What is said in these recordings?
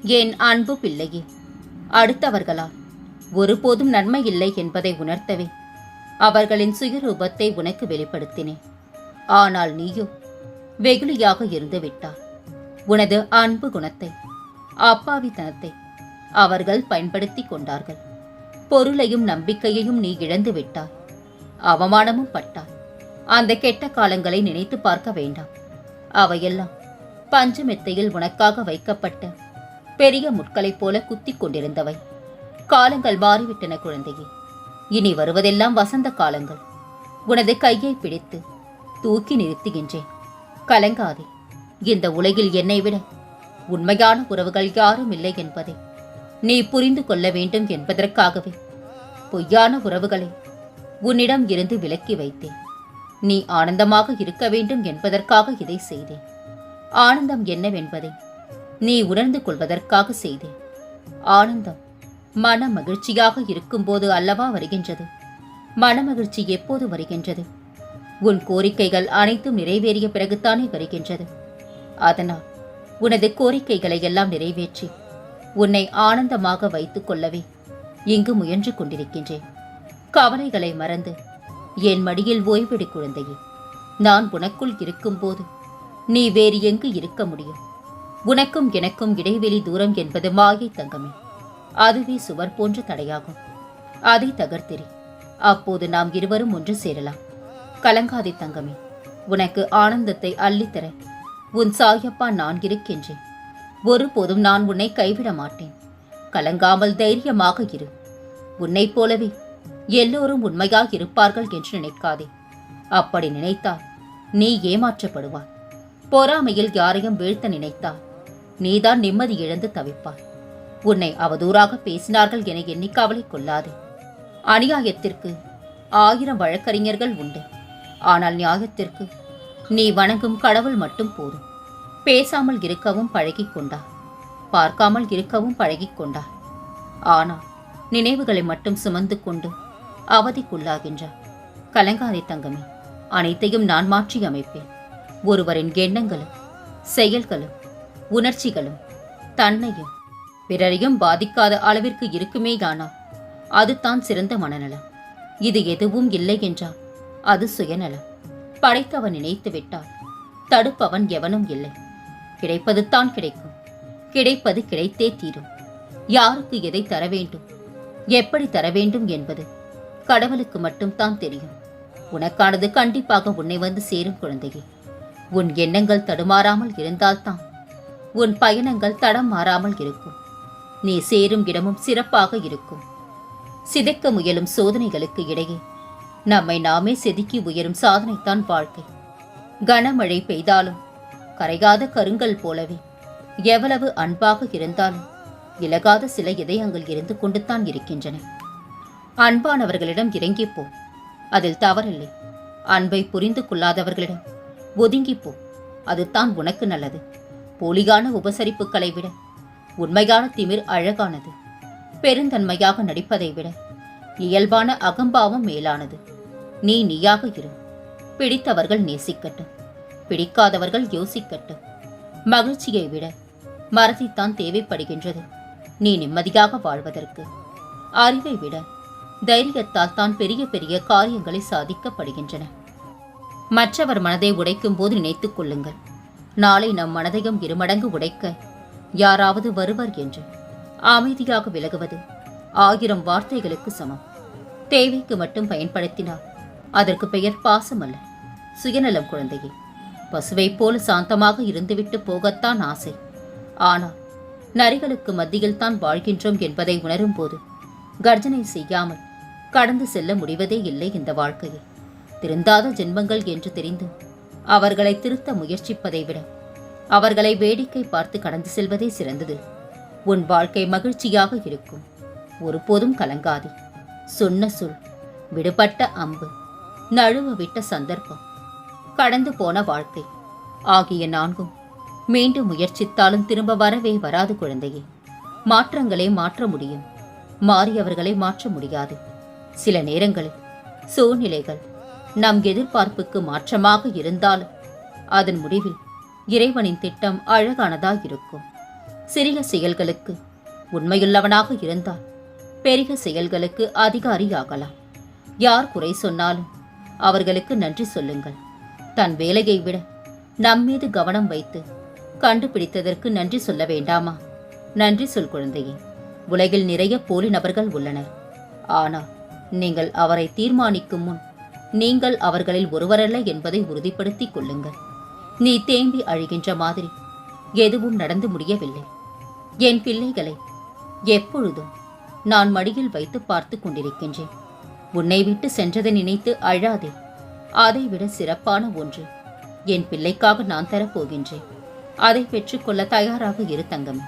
என் அன்பு பிள்ளையே, அடுத்தவர்களால் ஒருபோதும் நன்மை இல்லை என்பதை உணர்த்தவே அவர்களின் சுயரூபத்தை உனக்கு வெளிப்படுத்தினேன். ஆனால் நீயோ வெகுளியாக இருந்து விட்டாய். உனது அன்பு குணத்தை, அப்பாவித்தனத்தை அவர்கள் பயன்படுத்தி கொண்டார்கள். பொருளையும் நம்பிக்கையையும் நீ இழந்து விட்டாய். அவமானமும் பட்டாய். அந்த கெட்ட காலங்களை நினைத்து பார்க்க வேண்டாம். அவையெல்லாம் பஞ்சமெத்தையில் உனக்காக வைக்கப்பட்ட பெரிய முட்களைப் போல குத்திக் கொண்டிருந்தவை. காலங்கள் மாறிவிட்டன குழந்தையே. இனி வருவதெல்லாம் வசந்த காலங்கள். உனது கையை பிடித்து தூக்கி நிறுத்துகின்றேன். கலங்காதே. இந்த உலகில் என்னை விட உண்மையான உறவுகள் யாரும் இல்லை என்பதை நீ புரிந்து கொள்ள வேண்டும் என்பதற்காகவே பொய்யான உறவுகளை உன்னிடம் இருந்து விலக்கி வைத்தேன். நீ ஆனந்தமாக இருக்க வேண்டும் என்பதற்காக இதை செய்தேன். ஆனந்தம் என்னவென்பதை நீ உணர்ந்து கொள்வதற்காக செய்தேன். ஆனந்தம் மன மகிழ்ச்சியாக இருக்கும்போது அல்லவா வருகின்றது. மனமகிழ்ச்சி எப்போது வருகின்றது? உன் கோரிக்கைகள் அனைத்தும் நிறைவேறிய பிறகுதானே வருகின்றது. அதனால் உனது கோரிக்கைகளை எல்லாம் நிறைவேற்றி உன்னை ஆனந்தமாக வைத்துக் கொள்ளவே இங்கு முயன்று கொண்டிருக்கின்றேன். கவலைகளை மறந்து என் மடியில் ஓய்வெடு குழந்தையே. நான் உனக்குள் இருக்கும்போது நீ வேறு எங்கு இருக்க முடியும்? உனக்கும் எனக்கும் இடைவெளி தூரம் என்பது மாயை தங்கமே. அதுவே சுவர் போன்ற தடையாகும். அதை தகர்த்தெறி. அப்போது நாம் இருவரும் ஒன்று சேரலாம். கலங்காதே தங்கமே. உனக்கு ஆனந்தத்தை அள்ளித்தர உன் சாயப்பா நான் இருக்கின்றேன். ஒருபோதும் நான் உன்னை கைவிட மாட்டேன். கலங்காமல் தைரியமாக இரு. உன்னைப் போலவே எல்லோரும் உண்மையாக இருப்பார்கள் என்று நினைக்காதே. அப்படி நினைத்தால் நீ ஏமாற்றப்படுவாய். பொறாமையில் யாரையும் வீழ்த்த நினைத்தால் நீதான் நிம்மதி இழந்து தவிப்பாய். உன்னை அவதூறாக பேசினார்கள் என எண்ணி கவலை கொள்ளாதே. அநியாயத்திற்கு 1000 வழக்கறிஞர்கள் உண்டு. ஆனால் நியாயத்திற்கு நீ வணங்கும் கடவுள் மட்டும் போதும். பேசாமல் இருக்கவும் பழகிக் கொண்டார். பார்க்காமல் இருக்கவும் பழகிக் கொண்டார். ஆனால் நினைவுகளை மட்டும் சுமந்து கொண்டு அவதிக்குள்ளாகின்றார். கலங்காதே தங்கமே. அனைத்தையும் நான் மாற்றி அமைப்பேன். ஒருவரின் எண்ணங்களும் செயல்களும் உணர்ச்சிகளும் தன்னையும் பிறரையும் பாதிக்காத அளவிற்கு இருக்குமேயானால் அதுதான் சிறந்த மனநலம். இது எதுவும் இல்லை என்றால் அது சுயநலம். படைத்தவன் நினைத்து விட்டால் தடுப்பவன் எவனும் இல்லை. கிடைப்பது தான் கிடைக்கும். கிடைப்பது கிடைத்தே தீரும். யாருக்கு எதை தர வேண்டும், எப்படி தர வேண்டும் என்பது கடவுளுக்கு மட்டும் தான் தெரியும். உனக்கானது கண்டிப்பாக உன்னை வந்து சேரும் குழந்தையே. உன் எண்ணங்கள் தடுமாறாமல் இருந்தால்தான் உன் பயணங்கள் தடம் மாறாமல் இருக்கும். நீ சேரும் இடமும் சிறப்பாக இருக்கும். சிதைக்க முயலும் சோதனைகளுக்கு இடையே நம்மை நாமே செதுக்கி உயரும் சாதனைத்தான் வாழ்க்கை. கனமழை பெய்தாலும் கரையாத கருங்கல் போலவே எவ்வளவு அன்பாக இருந்தாலும் இலகாத சில இதயங்கள் இருந்து கொண்டுத்தான் இருக்கின்றன. அன்பானவர்களிடம் இறங்கிப்போ, அதில் தவறில்லை. அன்பை புரிந்து கொள்ளாதவர்களிடம் ஒதுங்கிப்போ, அதுதான் உனக்கு நல்லது. போலியான உபசரிப்புகளை விட உண்மையான திமிர் அழகானது. பெருந்தன்மையாக நடிப்பதை விட இயல்பான அகம்பாவம் மேலானது. நீ நீயாக இரு. பிடித்தவர்கள் நேசிக்கட்டும், பிடிக்காதவர்கள் யோசிக்கட்டும். மகிழ்ச்சியை விட மறதித்தான் தேவைப்படுகின்றது நீ நிம்மதியாக வாழ்வதற்கு. அறிவை விட தைரியத்தால் தான் பெரிய பெரிய காரியங்களை சாதிக்கப்படுகின்றன. மற்றவர் மனதை உடைக்கும் போது நினைத்துக் கொள்ளுங்கள், நாளை நம் மனதையும் 2 மடங்கு உடைக்க யாராவது வருவர் என்று. அமைதியாக விலகுவது 1000 வார்த்தைகளுக்கு சமம். தேவைக்கு மட்டும் பயன்படுத்தினால் அதற்கு பெயர் பாசம் அல்ல, சுயநலம் குழந்தையே. பசுவை போல சாந்தமாக இருந்துவிட்டு போகத்தான் ஆசை. ஆனால் நரிகளுக்கு மத்தியில் தான் வாழ்கின்றோம் என்பதை உணரும் போது கர்ஜனை செய்யாமல் கடந்து செல்ல முடிவதே இல்லை இந்த வாழ்க்கையை. திருந்தாத ஜென்மங்கள் என்று தெரிந்து அவர்களை திருத்த முயற்சிப்பதை விட அவர்களை வேடிக்கை பார்த்து கடந்து செல்வதே சிறந்தது. உன் வாழ்க்கை மகிழ்ச்சியாக இருக்கும். ஒருபோதும் கலங்காதே. சொன்ன சொல், விடுபட்ட அம்பு, நழுவ விட்ட சந்தர்ப்பம், கடந்து போன வாழ்க்கை ஆகிய 4ம் மீண்டும் முயற்சித்தாலும் திரும்ப வரவே வராது குழந்தையே. மாற்றங்களை மாற்ற முடியும், மாறியவர்களை மாற்ற முடியாது. சில நேரங்களில் சூழ்நிலைகள் நம் எதிர்பார்ப்புக்கு மாற்றமாக இருந்தாலும் அதன் முடிவில் இறைவனின் திட்டம் அழகானதாக இருக்கும். சிறிய செயல்களுக்கு உண்மையுள்ளவனாக இருந்தால் பெரிய செயல்களுக்கு அதிகாரியாகலாம். யார் குறை சொன்னாலும் அவர்களுக்கு நன்றி சொல்லுங்கள். தன் வேலையை விட நம்மீது கவனம் வைத்து கண்டுபிடித்ததற்கு நன்றி சொல்ல வேண்டாமா? நன்றி சொல் குழந்தையே. உலகில் நிறைய போலி நபர்கள் உள்ளனர். ஆனால் நீங்கள் அவரை தீர்மானிக்கும் முன் நீங்கள் அவர்களில் ஒருவரல்ல என்பதை உறுதிப்படுத்திக் கொள்ளுங்கள். நீ தேம்பி அழுகின்ற மாதிரி எதுவும் நடந்து முடியவில்லை. என் பிள்ளைகளை எப்பொழுதும் நான் மடியில் வைத்து பார்த்து கொண்டிருக்கின்றேன். உன்னை விட்டு சென்றதை நினைத்து அழாதே. அதைவிட சிறப்பான ஒன்று என் பிள்ளைக்காக நான் தரப்போகின்றேன். அதை பெற்றுக்கொள்ள தயாராக இரு தங்கமே.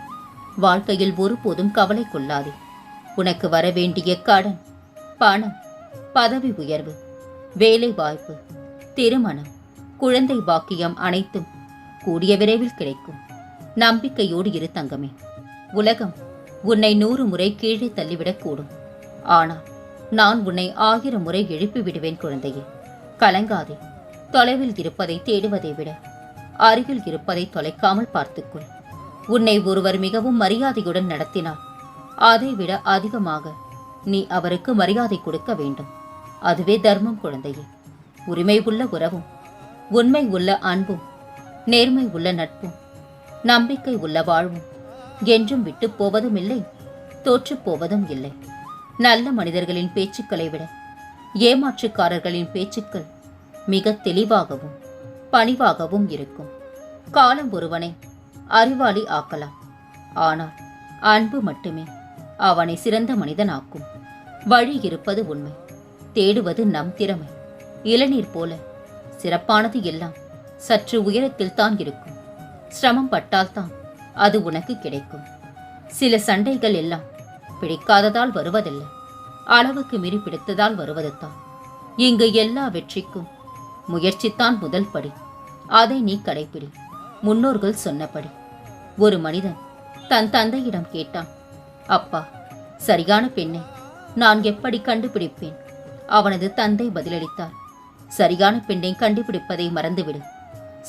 வாழ்க்கையில் ஒருபோதும் கவலை கொள்ளாதே. உனக்கு வரவேண்டிய கடன், பணம், பதவி உயர்வு, வேலை வாய்ப்பு, திருமணம், குழந்தை பாக்கியம் அனைத்தும் கூடிய விரைவில் கிடைக்கும். நம்பிக்கையோடு இரு தங்கமே. உலகம் உன்னை 100 முறை கீழே தள்ளிவிடக்கூடும். ஆனால் நான் உன்னை 1000 முறை எழுப்பி விடுவேன் குழந்தையே. கலங்காதே. தொலைவில் இருப்பதை தேடுவதை விட அருகில் இருப்பதை தொலைக்காமல் பார்த்துக்கொள். உன்னை ஒருவர் மிகவும் மரியாதையுடன் நடத்தினார், அதைவிட அதிகமாக நீ அவருக்கு மரியாதை கொடுக்க வேண்டும். அதுவே தர்மம் குழந்தையே. உரிமை உள்ள உறவும், உண்மை உள்ள அன்பும், நேர்மை உள்ள நட்பும், நம்பிக்கை உள்ள வாழ்வும் என்றும் விட்டு போவதும் இல்லை, தோற்று போவதும் இல்லை. நல்ல மனிதர்களின் பேச்சுக்களை விட ஏமாற்றுக்காரர்களின் பேச்சுக்கள் மிக தெளிவாகவும் பணிவாகவும் இருக்கும். காலம் ஒருவனை அறிவாளி ஆக்கலாம், ஆனால் அன்பு மட்டுமே அவனை சிறந்த மனிதனாக்கும். வழி இருப்பது உண்மை, தேடுவது நம் திறமை. இளநீர் போல சிறப்பானது எல்லாம் சற்று உயரத்தில் தான் இருக்கும். சிரமம் பட்டால்தான் அது உனக்கு கிடைக்கும். சில சண்டைகள் எல்லாம் பிடிக்காததால் வருவதில்லை, அளவுக்கு மீறி பிடித்ததால் வருவதுதான். இங்கு எல்லா வெற்றிக்கும் முயற்சித்தான் முதல் படி. அதை நீ கடைப்பிடி. முன்னோர்கள் சொன்னபடி. ஒரு மனிதன் தன் தந்தையிடம் கேட்டான், அப்பா, சரியான பெண்ணை நான் எப்படி கண்டுபிடிப்பேன்? அவனது தந்தை பதிலளித்தார், சரியான பெண்ணை கண்டுபிடிப்பதை மறந்துவிடு,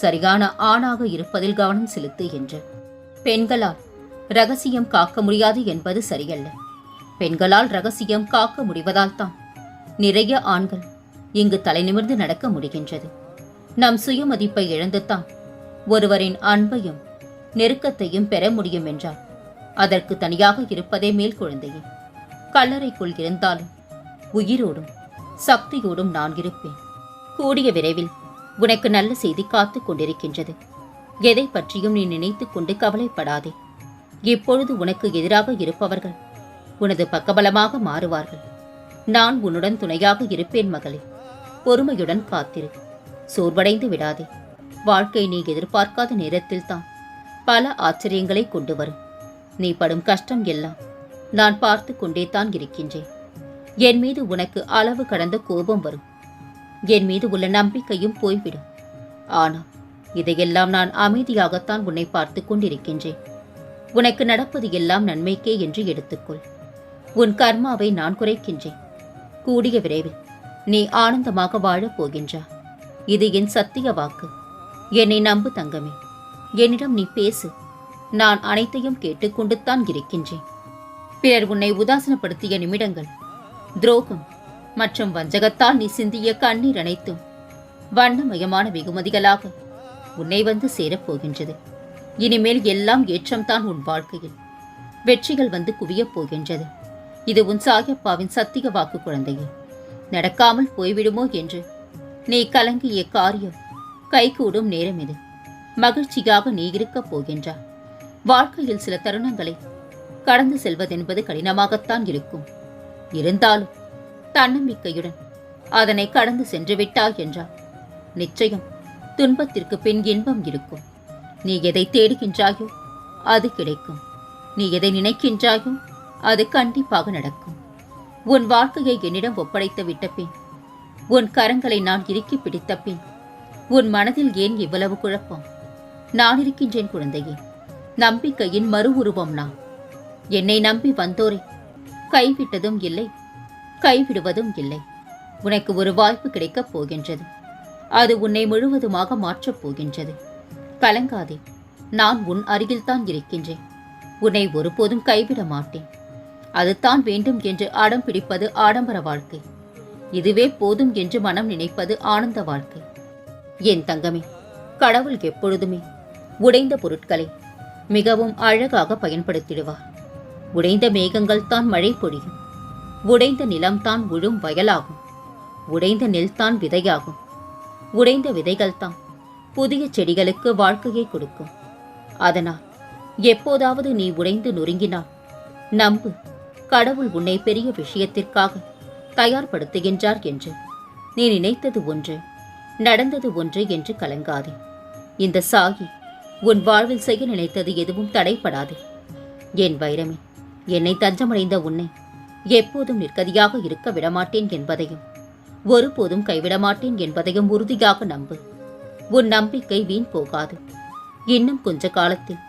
சரியான ஆணாக இருப்பதில் கவனம் செலுத்து என்று. பெண்களால் ரகசியம் காக்க முடியாது என்பது சரியல்ல. பெண்களால் ரகசியம் காக்க முடிவதால் தான் நிறைய ஆண்கள் இங்கு தலை நிமிர்ந்து நடக்க முடிகின்றது. நம் சுயமதிப்பை இழந்துதான் ஒருவரின் அன்பையும் நெருக்கத்தையும் பெற முடியும் என்றால் அதற்கு தனியாக இருப்பதே மேல் குழந்தையே. கல்லறைக்குள் இருந்தாலும் உயிரோடும் சக்தியோடும் நான் இருப்பேன். கூடிய விரைவில் உனக்கு நல்ல செய்தி காத்து கொண்டிருக்கின்றது. எதை பற்றியும் நீ நினைத்துக் கொண்டு கவலைப்படாதே. இப்பொழுது உனக்கு எதிராக இருப்பவர்கள் உனது பக்கபலமாக மாறுவார்கள். நான் உன்னுடன் துணையாக இருப்பேன் மகளே. பொறுமையுடன் காத்திரு. சோர்வடைந்து விடாதே. வாழ்க்கை நீ எதிர்பார்க்காத நேரத்தில் தான் பல ஆச்சரியங்களை கொண்டு வரும். நீ படும் கஷ்டம் எல்லாம் நான் பார்த்து கொண்டே தான் இருக்கின்றேன். என் மீது உனக்கு அளவு கடந்த கோபம் வரும். என் மீது உள்ள நம்பிக்கையும் போய்விடும். ஆனால் இதையெல்லாம் நான் அமைதியாகத்தான் உன்னை பார்த்து கொண்டிருக்கின்றேன். உனக்கு நடப்பது எல்லாம் நன்மைக்கே என்று எடுத்துக்கொள். உன் கர்மாவை நான் குறைக்கின்றேன். கூடிய விரைவில் நீ ஆனந்தமாக வாழப் போகின்றா. இது என் சத்திய வாக்கு. என்னை நம்பு தங்கமே. என்னிடம் நீ பேசு. நான் அனைத்தையும் கேட்டுக்கொண்டுத்தான் இருக்கின்றேன். பிறர் உன்னை உதாசனப்படுத்திய நிமிடங்கள், துரோகம் மற்றும் வஞ்சகத்தால் நீ சிந்திய கண்ணீர் அனைத்தும் வண்ணமயமான வெகுமதிகளாக உன்னை வந்து சேரப்போகின்றது. இனிமேல் எல்லாம் ஏற்றம்தான் உன் வாழ்க்கையில். வெற்றிகள் வந்து குவியப் போகின்றது. இது உன் சாயப்பாவின் சத்திய வாக்கு குழந்தையே. நடக்காமல் போய்விடுமோ என்று நீ கலங்கிய காரியம் கைகூடும் நேரம் இது. மகிழ்ச்சியாக நீ இருக்கப் போகின்றாய். வாழ்க்கையில் சில தருணங்களை கடந்து செல்வதென்பது கடினமாகத்தான் இருக்கும். இருந்தாலும் தன்னம்பிக்கையுடன் அதனை கடந்து சென்று விட்டாய் என்றால் நிச்சயம் துன்பத்திற்கு பின் இன்பம் இருக்கும். நீ எதை தேடுகின்றாயோ அது கிடைக்கும். நீ எதை நினைக்கின்றாயோ அது கண்டிப்பாக நடக்கும். உன் வாழ்க்கையை என்னிடம் ஒப்படைத்து விட்ட பின், உன் கரங்களை நான் இறுக்கி பிடித்த பின், உன் மனதில் ஏன் இவ்வளவு குழப்பம்? நான் இருக்கின்றேன் குழந்தையே. நம்பிக்கையின் மறு உருவம் நான். என்னை நம்பி வந்தோரை கைவிட்டதும் இல்லை, கைவிடுவதும் இல்லை. உனக்கு ஒரு வாய்ப்பு கிடைக்கப் போகின்றது. அது உன்னை முழுவதுமாக மாற்றப் போகின்றது. கலங்காதே. நான் உன் அருகில்தான் இருக்கின்றேன். உன்னை ஒருபோதும் கைவிட மாட்டேன். அதுதான் வேண்டும் என்று அடம் பிடிப்பது ஆடம்பர வாழ்க்கை. இதுவே போதும் என்று மனம் நினைப்பது ஆனந்த வாழ்க்கை. என் தங்கமே, கடவுள் எப்பொழுதுமே உடைந்த பொருட்களை மிகவும் அழகாக பயன்படுத்திடுவார். உடைந்த மேகங்கள் தான் மழை பொழியும். உடைந்த நிலம்தான் உழும் வயலாகும். உடைந்த நெல்தான் விதையாகும். உடைந்த விதைகள்தான் புதிய செடிகளுக்கு வாழ்க்கையை கொடுக்கும். அதனால் எப்போதாவது நீ உடைந்து நொறுங்கினால் நம்பு, கடவுள் உன்னை பெரிய விஷயத்திற்காக தயார்படுத்துகின்றார் என்று. நீ நினைத்தது ஒன்று, நடந்தது ஒன்று என்று கலங்காதே. இந்த சாகி உன் வாழ்வில் செய்ய நினைத்தது எதுவும் தடைப்படாது. என் வைரமே, என்னை தஞ்சமடைந்த உன்னை எப்போதும் நிற்கதியாக இருக்க விடமாட்டேன் என்பதையும் ஒருபோதும் கைவிடமாட்டேன் என்பதையும் உறுதியாக நம்பு. உன் நம்பிக்கை வீண் போகாது. இன்னும் கொஞ்ச காலத்தில்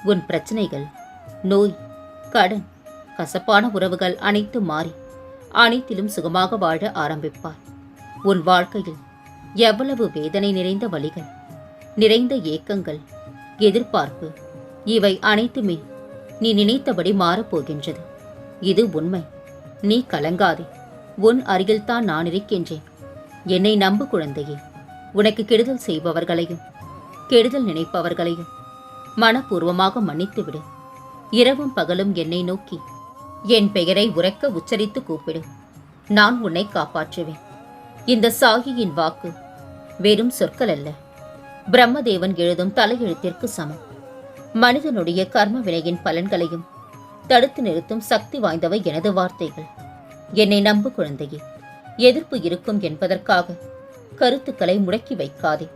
உன் பிரச்சனைகள், நோய், கடன், கசப்பான உறவுகள் அனைத்தும் மாறி அனைத்திலும் சுகமாக வாழ ஆரம்பிப்பார். உன் வாழ்க்கையில் எவ்வளவு வேதனை நிறைந்த வழிகள், நிறைந்த ஏக்கங்கள், எதிர்பார்ப்பு, இவை அனைத்துமே நீ நினைத்தபடி மாறப்போகின்றது. இது உண்மை. நீ கலங்காதே. உன் அருகில்தான் நான் இருக்கின்றேன். என்னை நம்பு குழந்தையே. உனக்கு கெடுதல் செய்பவர்களையும் கெடுதல் நினைப்பவர்களையும் மனப்பூர்வமாக மன்னித்துவிடு. இரவும் பகலும் என்னை நோக்கி என் பெயரை உரக்க உச்சரித்து கூப்பிடு. நான் உன்னை காப்பாற்றுவேன். இந்த சாகியின் வாக்கு வெறும் சொற்கள் அல்ல, பிரம்மதேவன் எழுதும் தலையெழுத்திற்கு சமம். மனிதனுடைய கர்ம வினையின் பலன்களையும் தடுத்து நிறுத்தும் சக்தி வாய்ந்தவை எனது வார்த்தைகள். என்னை நம்பு குழந்தையே. எதிர்ப்பு இருக்கும் என்பதற்காக கருத்துக்களை முடக்கி வைக்காதே.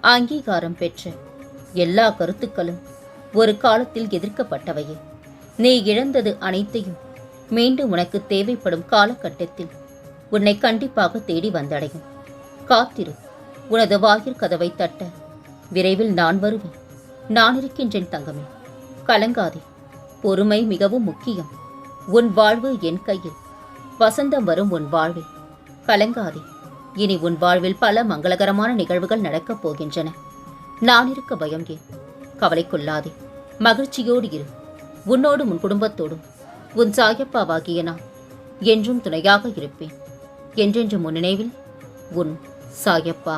அங்கீகாரம் பெற்ற எல்லா கருத்துக்களும் ஒரு காலத்தில் எதிர்க்கப்பட்டவையே. நீ இழந்தது அனைத்தையும் மீண்டும் உனக்கு தேவைப்படும் காலகட்டத்தில் உன்னை கண்டிப்பாக தேடி வந்தடையும். காத்திரு. உனது வாயிற் கதவை தட்ட விரைவில் நான் வருவேன். நான் இருக்கின்றேன் தங்கமே. கலங்காதே. பொறுமை மிகவும் முக்கியம். உன் வாழ்வு என் கையில். வசந்தம் வரும் உன் வாழ்வில். கலங்காதே. இனி உன் வாழ்வில் பல மங்களகரமான நிகழ்வுகள் நடக்கப் போகின்றன. நான் இருக்க பயம் ஏன்? கவலை கொள்ளாதே. மகிழ்ச்சியோடு இரு. உன்னோடும் உன் குடும்பத்தோடும் உன் சாயப்பாவாகிய நான் என்றும் துணையாக இருப்பேன். என்றென்றும் உன் நினைவில் உன் சாயப்பா.